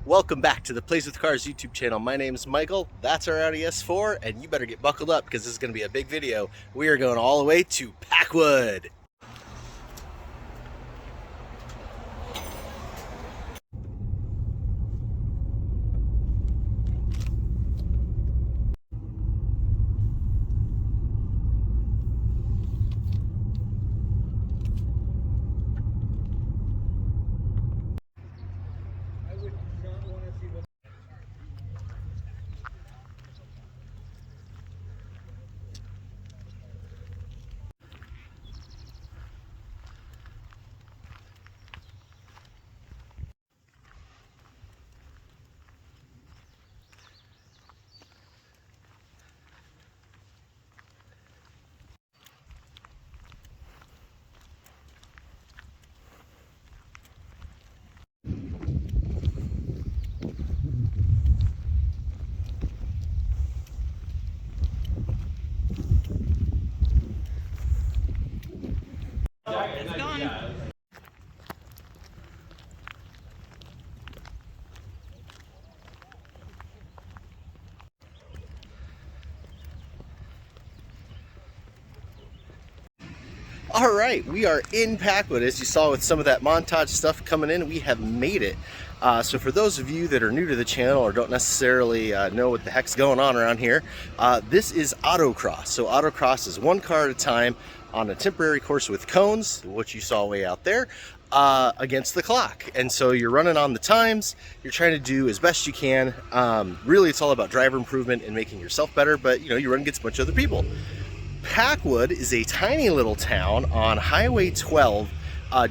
Welcome back to the Plays with Cars YouTube channel. My name is Michael, that's our Audi S4, and you better get buckled up because this is going to be a big video. We are going all the way to Packwood. It's gone. All right, we are in Packwood. As you saw with some of that montage stuff coming in, we have made it. So for those of you that are new to the channel or don't necessarily know what the heck's going on around here, this is Autocross. So Autocross is one car at a time on a temporary course with cones, which you saw way out there, against the clock. And so you're running on the times, you're trying to do as best you can. Really, it's all about driver improvement and making yourself better, but you run against a bunch of other people. Packwood is a tiny little town on Highway 12,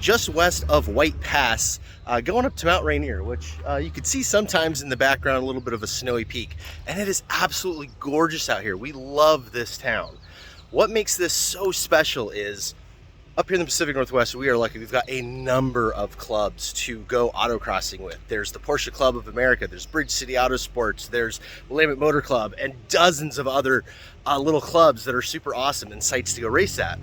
just west of White Pass, going up to Mount Rainier, which you can see sometimes in the background a little bit of a snowy peak. And it is absolutely gorgeous out here. We love this town. What makes this so special is up here in the Pacific Northwest, we are lucky. We've got a number of clubs to go autocrossing with. There's the Porsche Club of America, there's Bridge City Autosports, there's Willamette Motor Club, and dozens of other little clubs that are super awesome and sites to go race at.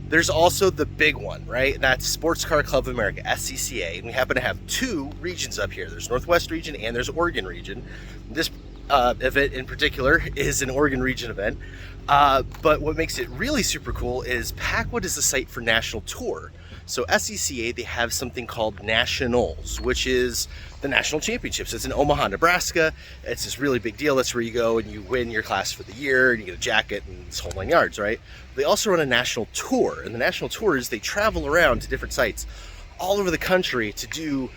There's also the big one, right? That's Sports Car Club of America, SCCA, and we happen to have two regions up here. There's Northwest region and there's Oregon region. This event in particular is an Oregon region event. But what makes it really super cool is Packwood is the site for National Tour. So SCCA, they have something called Nationals, which is the national championships. It's in Omaha, Nebraska. It's this really big deal. That's where you go and you win your class for the year and you get a jacket and this whole 9 yards, right? They also run a national tour, and the national tour is they travel around to different sites all over the country to do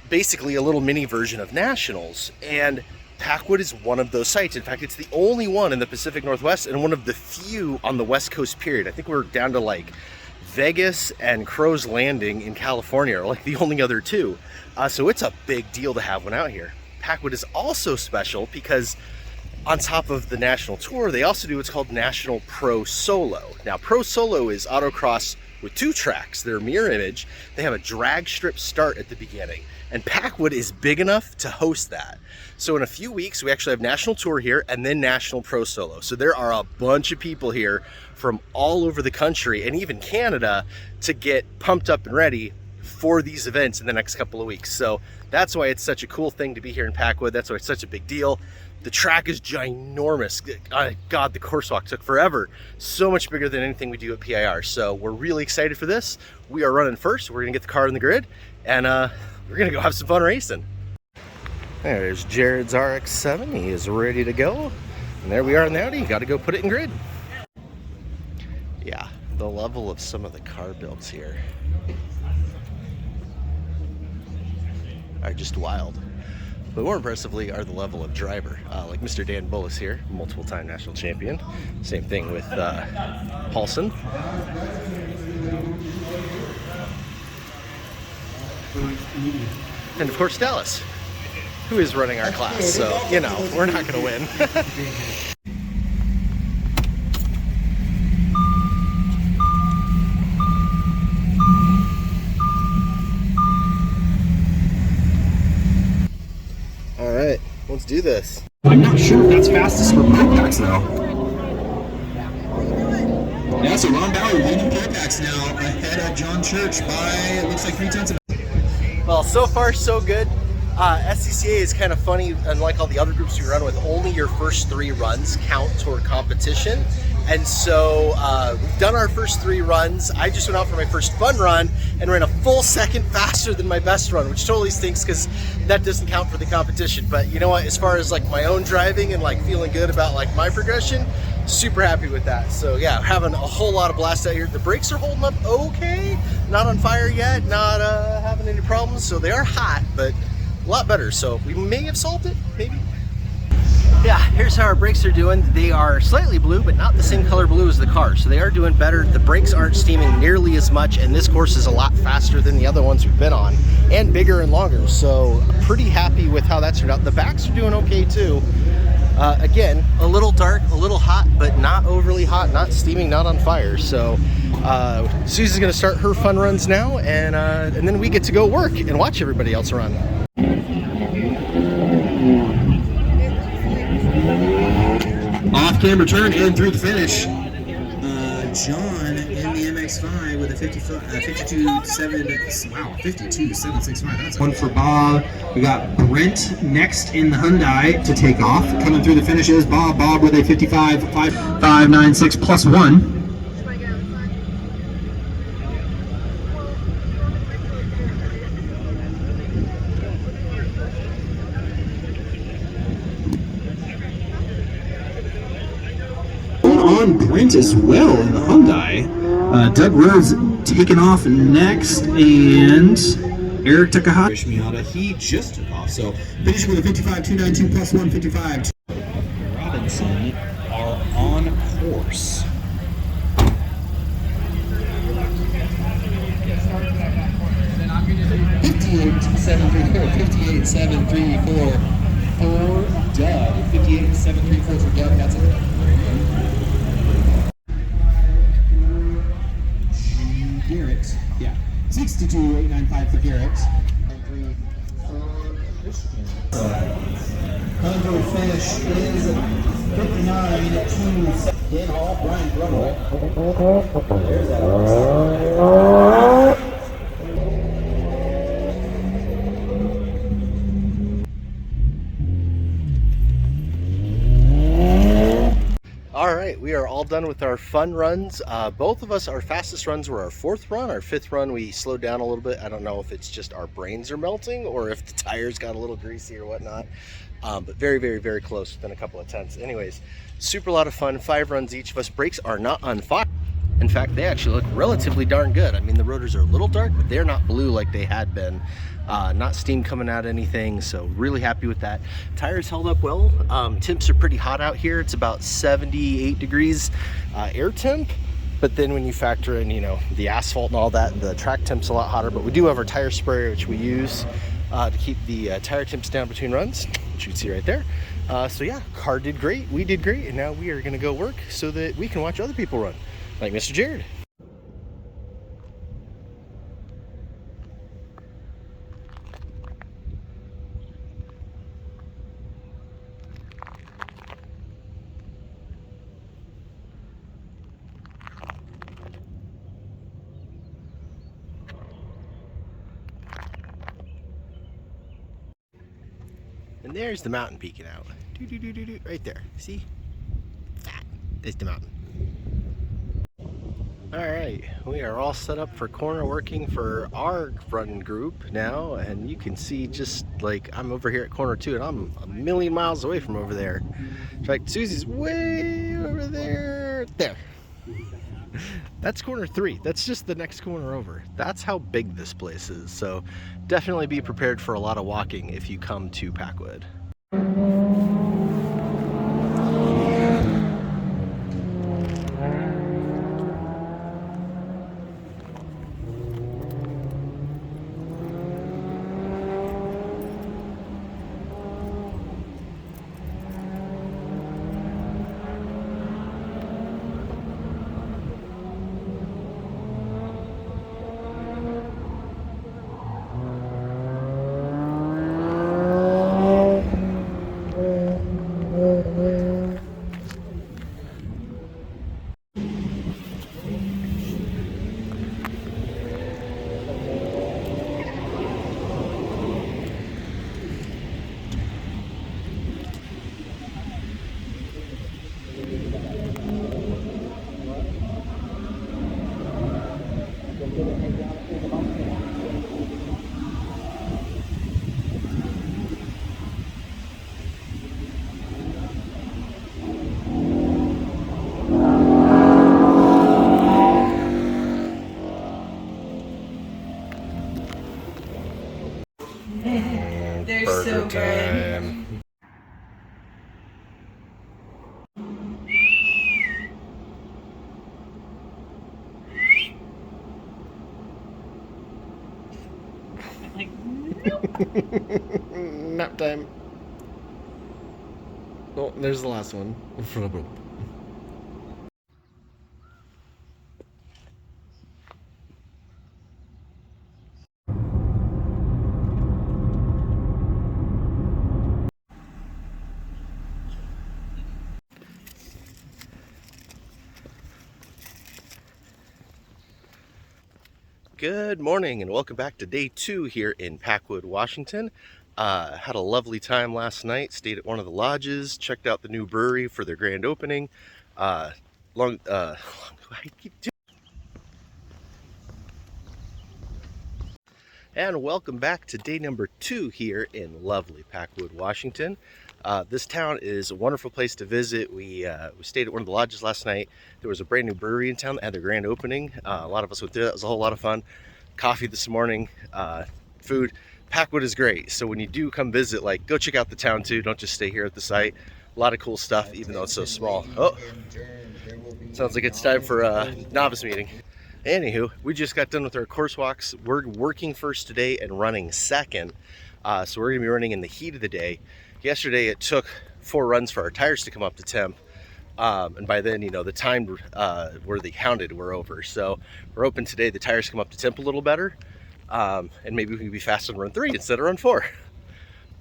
basically a little mini version of nationals. And Packwood is one of those sites. In fact, it's the only one in the Pacific Northwest and one of the few on the West Coast period. I think we're down to like Vegas and Crow's Landing in California are like the only other two. So it's a big deal to have one out here. Packwood is also special because on top of the national tour, they also do what's called National Pro Solo. Now, Pro Solo is autocross with two tracks. They're mirror image. They have a drag strip start at the beginning, and Packwood is big enough to host that. So in a few weeks, we actually have National Tour here and then National Pro Solo. So there are a bunch of people here from all over the country and even Canada to get pumped up and ready for these events in the next couple of weeks. So that's why it's such a cool thing to be here in Packwood. That's why it's such a big deal. The track is ginormous. God, the course walk took forever. So much bigger than anything we do at PIR. So we're really excited for this. We are running first. We're gonna get the car in the grid and we're gonna go have some fun racing. There's Jared's RX-7. He is ready to go. And there we are in the Audi. You got to go put it in grid. Yeah, the level of some of the car builds here are just wild. But more impressively are the level of driver. Like Mr. Dan Bullis here, multiple-time national champion. Same thing with Paulson. And of course Dallas, who is running our class, so, we're not gonna win. All right, let's do this. I'm not sure if that's fastest for pro packs though. Yeah, so Ron Bauer leading pro packs now ahead of John Church by, it looks like 3/10 of. Well, so far so good. SCCA is kind of funny, unlike all the other groups we run with, only your first 3 runs count toward competition. And so we've done our first 3 runs. I just went out for my first fun run and ran a full second faster than my best run, which totally stinks because that doesn't count for the competition. But you know what, as far as like my own driving and like feeling good about like my progression, super happy with that. So yeah, having a whole lot of blast out here. The brakes are holding up okay, not on fire yet, not having any problems. So they are hot, but a lot better. So we may have solved it, maybe. Yeah, here's how our brakes are doing. They are slightly blue, but not the same color blue as the car. So they are doing better. The brakes aren't steaming nearly as much, and this course is a lot faster than the other ones we've been on, and bigger and longer. So pretty happy with how that turned out. The backs are doing okay too. Again, a little dark, a little hot, but not overly hot, not steaming, not on fire. So Susie's gonna start her fun runs now, and then we get to go work and watch everybody else run. Off-camera turn and through the finish. John in the MX-5 with a 52.765. That's one for Bob. We got Brent next in the Hyundai to take off. Coming through the finish is Bob. Bob with a 55.596 plus 1. On Brent as well in the Hyundai. Doug Rhodes taking off next, and Eric Takahashi Miata, he just took off. So finishing with a 55.292 plus 155. Robinson are on course. $58.734 for Doug. $58.734 for Doug. That's it. Garrett, yeah, 62.895 for Garrett. Coming finish is 59.2. Dan Hall, Brian Brummel. There's that. All right, we are all done with our fun runs. Both of us, our fastest runs were our 4th run. Our 5th run, we slowed down a little bit. I don't know if it's just our brains are melting or if the tires got a little greasy or whatnot. But very, very, very close within a couple of tenths. Anyways, super lot of fun. 5 runs each of us. Brakes are not on fire. In fact, they actually look relatively darn good. I mean, the rotors are a little dark, but they're not blue like they had been. Not steam coming out anything, so really happy with that. Tires held up well. Temps are pretty hot out here. It's about 78 degrees air temp, but then when you factor in, you know, the asphalt and all that, the track temp's a lot hotter. But we do have our tire sprayer, which we use to keep the tire temps down between runs, which you can see right there. So yeah, car did great, we did great, and now we are gonna go work so that we can watch other people run, like Mr. Jared. And there's the mountain peeking out. Right there. See? That is the mountain. Alright, we are all set up for corner working for our run group now, and you can see just like I'm over here at corner 2 and I'm a million miles away from over there. In fact, Susie's way over there. There. That's corner 3. That's just the next corner over. That's how big this place is. So definitely be prepared for a lot of walking if you come to Packwood. They're Burger so good. time. Nap time. Oh, there's the last one. Good morning and welcome back to day 2 here in Packwood, Washington. Had a lovely time last night, stayed at one of the lodges, checked out the new brewery for their grand opening. I keep doing. And welcome back to day number 2 here in lovely Packwood, Washington. This town is a wonderful place to visit. We stayed at one of the lodges last night. There was a brand new brewery in town that had their grand opening. A lot of us went there. That was a whole lot of fun. Coffee this morning, food. Packwood is great. So when you do come visit, like, go check out the town too. Don't just stay here at the site. A lot of cool stuff, even though it's so small. Oh, sounds like it's time for a novice meeting. Anywho, we just got done with our course walks. We're working first today and running second. So we're gonna be running in the heat of the day. Yesterday it took 4 runs for our tires to come up to temp. And by then, you know, the time where they counted were over. So we're hoping today the tires come up to temp a little better. And maybe we can be fast on run 3 instead of run 4.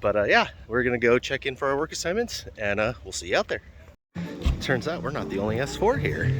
But yeah, we're gonna go check in for our work assignments and we'll see you out there. Turns out we're not the only S4 here.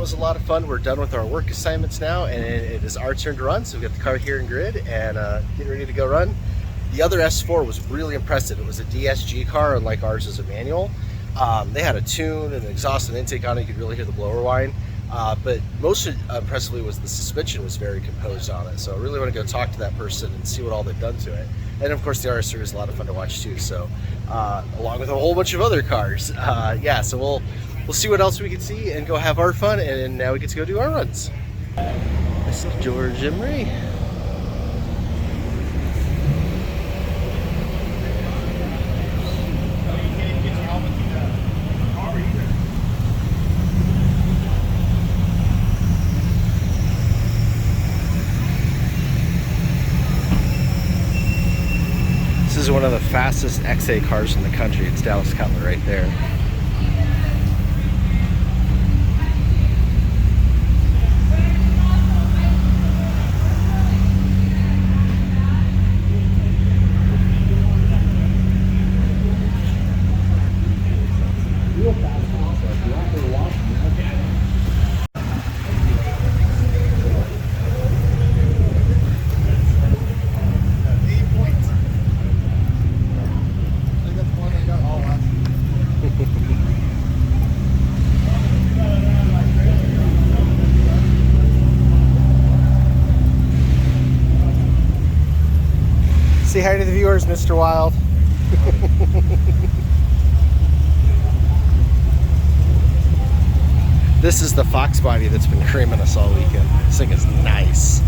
was a lot of fun. We're done with our work assignments now, and it is our turn to run. So we've got the car here in grid and getting ready to go run. The other S4 was really impressive. It was a DSG car, unlike ours is a manual. They had a tune and an exhaust and intake on it. You could really hear the blower whine. But most impressively was the suspension was very composed on it. So I really want to go talk to that person and see what all they've done to it. And of course the RS is a lot of fun to watch too. So along with a whole bunch of other cars. Yeah, so we'll see what else we can see and go have our fun. And now we get to go do our runs. This is George Emery. This is one of the fastest XA cars in the country. It's Dallas Cutler right there. Say hi to the viewers, Mr. Wild. This is the Fox body that's been creaming us all weekend. This thing is nice.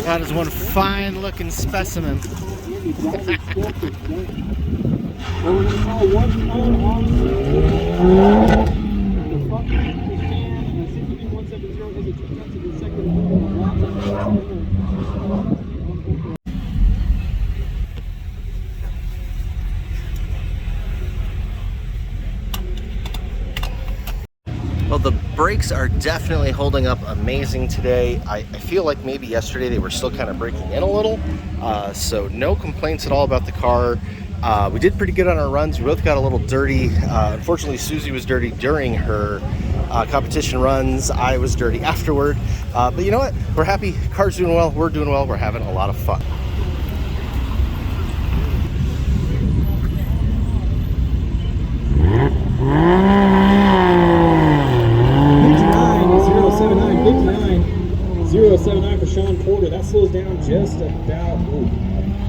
That is one fine looking specimen. Well, the brakes are definitely holding up amazing today. I feel like maybe yesterday they were still kind of breaking in a little. So no complaints at all about the car. We did pretty good on our runs. We both got a little dirty. Unfortunately, Susie was dirty during her competition runs. I was dirty afterward. But you know what? We're happy. Car's doing well. We're doing well. We're having a lot of fun. .079 for Sean Porter. That slows down just about,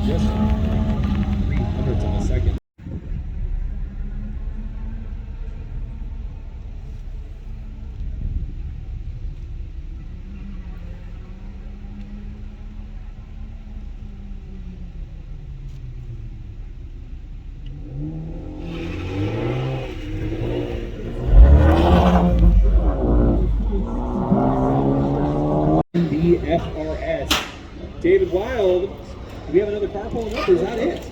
just 300ths of a second. FRS. David Wild, do we have another car pulling up, or is that it?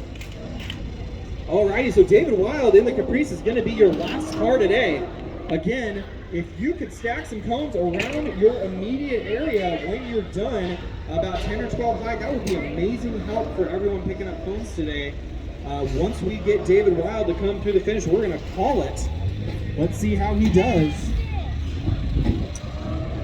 Alrighty, so David Wild in the Caprice is going to be your last car today. Again, if you could stack some cones around your immediate area when you're done, about 10 or 12 high, that would be amazing help for everyone picking up cones today. Once we get David Wild to come through the finish, we're going to call it. Let's see how he does.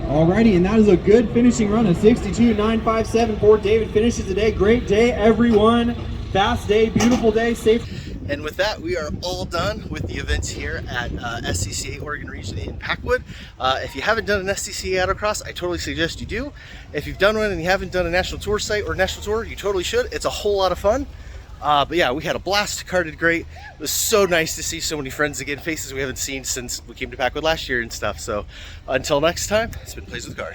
Alrighty, and that is a good finishing run of 62.957 for David. Finishes today. Great day, everyone. Fast day, beautiful day, safe. And with that, we are all done with the events here at SCCA Oregon Region in Packwood. If you haven't done an SCCA Autocross, I totally suggest you do. If you've done one and you haven't done a national tour site or national tour, you totally should. It's a whole lot of fun. But yeah, we had a blast. The car did great. It was so nice to see so many friends again, faces we haven't seen since we came to Packwood last year and stuff. So until next time, it's been Plays with Cars.